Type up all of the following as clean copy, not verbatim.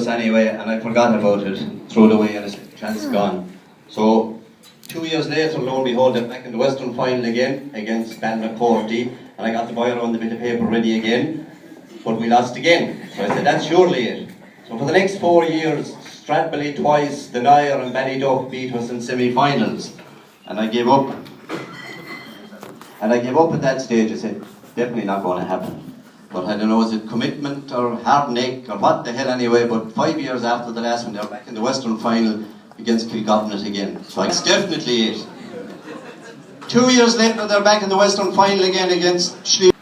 anyway, and I forgot about it, threw it away, and it's chance gone. So 2 years later, lo and behold, they're back in the Western final again against Ballycorty, and I got the boy around the bit of paper ready again, but we lost again. So I said, that's surely it. So for the next 4 years, Stradbally twice, the Nair and Ballyduff beat us in semi-finals, and I gave up. And I gave up at that stage. I said, definitely not going to happen. But I don't know, is it commitment or hard neck or what the hell anyway, but 5 years after the last one, they're back in the Western final against Kilgobbinett again. So it's definitely it. 2 years later, they're back in the Western final again against Schlieb.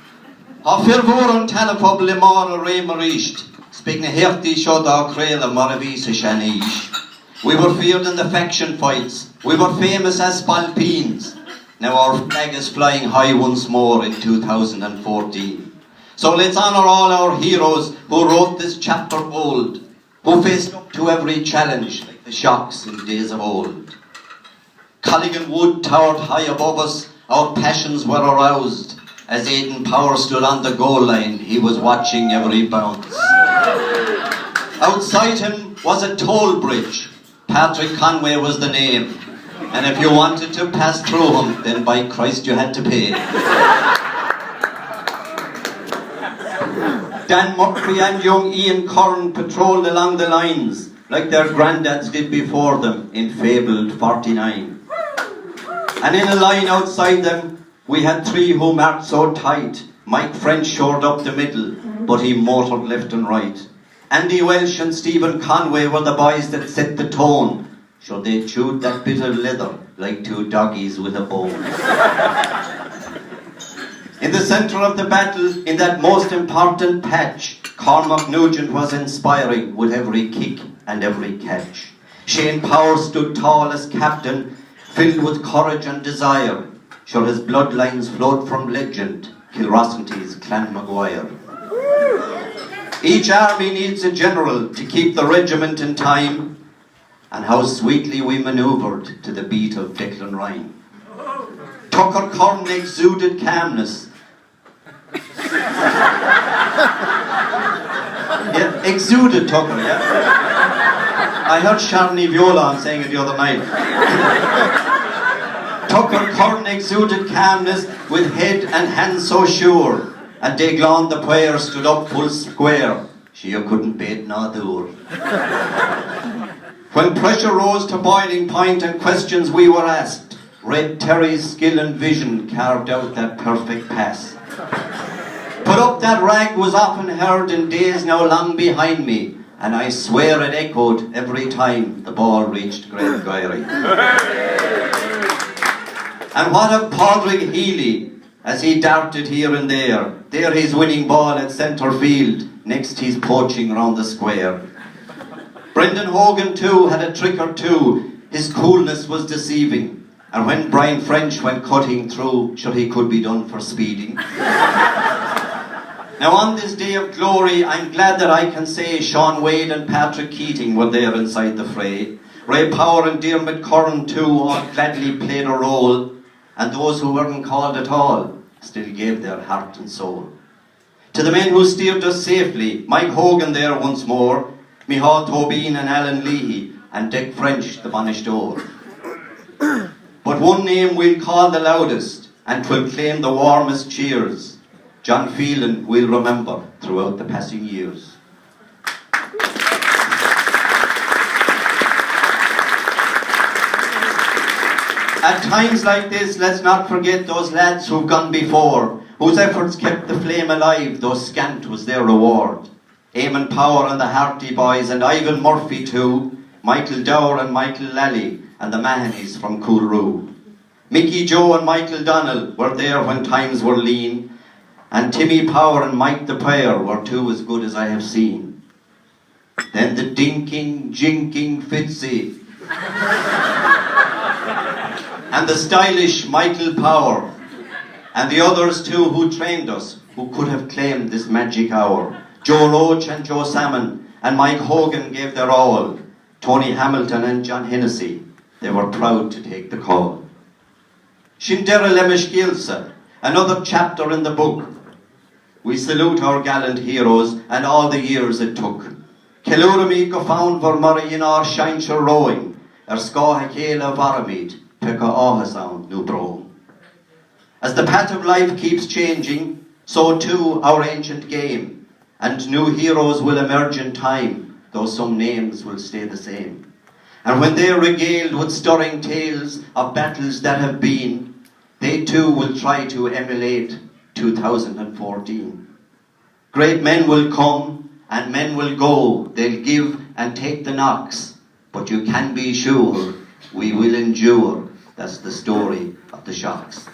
Firvoran Talafub Lemar Ray Marisht, speaking of Herty Shoda Krela Maravisa Shanish. We were feared in the faction fights. We were famous as Spalpeens. Now our flag is flying high once more in 2014. So let's honour all our heroes who wrote this chapter old, who faced up to every challenge like the shocks in days of old. Colligan Wood towered high above us, our passions were aroused. As Aidan Power stood on the goal line, he was watching every bounce. Outside him was a toll bridge. Patrick Conway was the name. And if you wanted to pass through him, then by Christ you had to pay. Dan Murphy and young Ian Curran patrolled along the lines like their granddads did before them in fabled 49. And in a line outside them, we had three who marked so tight. Mike French shored up the middle, but he motored left and right. Andy Welsh and Stephen Conway were the boys that set the tone. Sure, they chewed that bit of leather like two doggies with a bone. In the centre of the battle, in that most important patch, Cormac Nugent was inspiring with every kick and every catch. Shane Power stood tall as captain, filled with courage and desire. Sure, his bloodlines flowed from legend, Kilrossenty's Clan Maguire. Each army needs a general to keep the regiment in time, and how sweetly we manoeuvred to the beat of Deaglán. Tucker Curran exuded calmness. Yeah, exuded Tucker, yeah? I heard Sharni Viola saying it the other night. Tucker Curran exuded calmness with head and hands so sure, and Deaglán the player stood up full square. She couldn't bait nor dur. When pressure rose to boiling point and questions we were asked, Dec Terry's skill and vision carved out that perfect pass. Put up that rag was often heard in days now long behind me, and I swear it echoed every time the ball reached Greg Gyrey. And what of Padraig Healy as he darted here and there? There he's winning ball at centre field, next he's poaching round the square. Brendan Hogan too had a trick or two, his coolness was deceiving, and when Brian French went cutting through, sure he could be done for speeding. Now on this day of glory, I'm glad that I can say Sean Wade and Patrick Keating were there inside the fray. Ray Power and Diarmuid Curran too all gladly played a role, and those who weren't called at all still gave their heart and soul. To the men who steered us safely, Mike Hogan there once more, Micheál Tobin and Alan Leahy, and Dec French, the banished old. But one name we'll call the loudest, and 'twill claim the warmest cheers. John Phelan we'll remember throughout the passing years. At times like this, let's not forget those lads who've gone before, whose efforts kept the flame alive, though scant was their reward. Eamon Power and the Harty boys, and Ivan Murphy too, Michael Dower and Michael Lally, and the Mahonys from Coolroo. Mickey Joe and Michael Donnell were there when times were lean, and Timmy Power and Mike the Player were two as good as I have seen. Then the dinking, jinking Fitzy, and the stylish Michael Power, and the others too who trained us, who could have claimed this magic hour. Joe Roach and Joe Salmon and Mike Hogan gave their all. Tony Hamilton and John Hennessy, they were proud to take the call. Shindera Lemishgilsa, another chapter in the book. We salute our gallant heroes and all the years it took. Kilurami go found for Murray in our shine rowing, Scaha Kela Varamid, Pika Ahasound, New Bro. As the path of life keeps changing, so too our ancient game, and new heroes will emerge in time, though some names will stay the same. And when they're regaled with stirring tales of battles that have been, they too will try to emulate 2014. Great men will come and men will go, they'll give and take the knocks, but you can be sure we will endure. That's the story of the Shocks.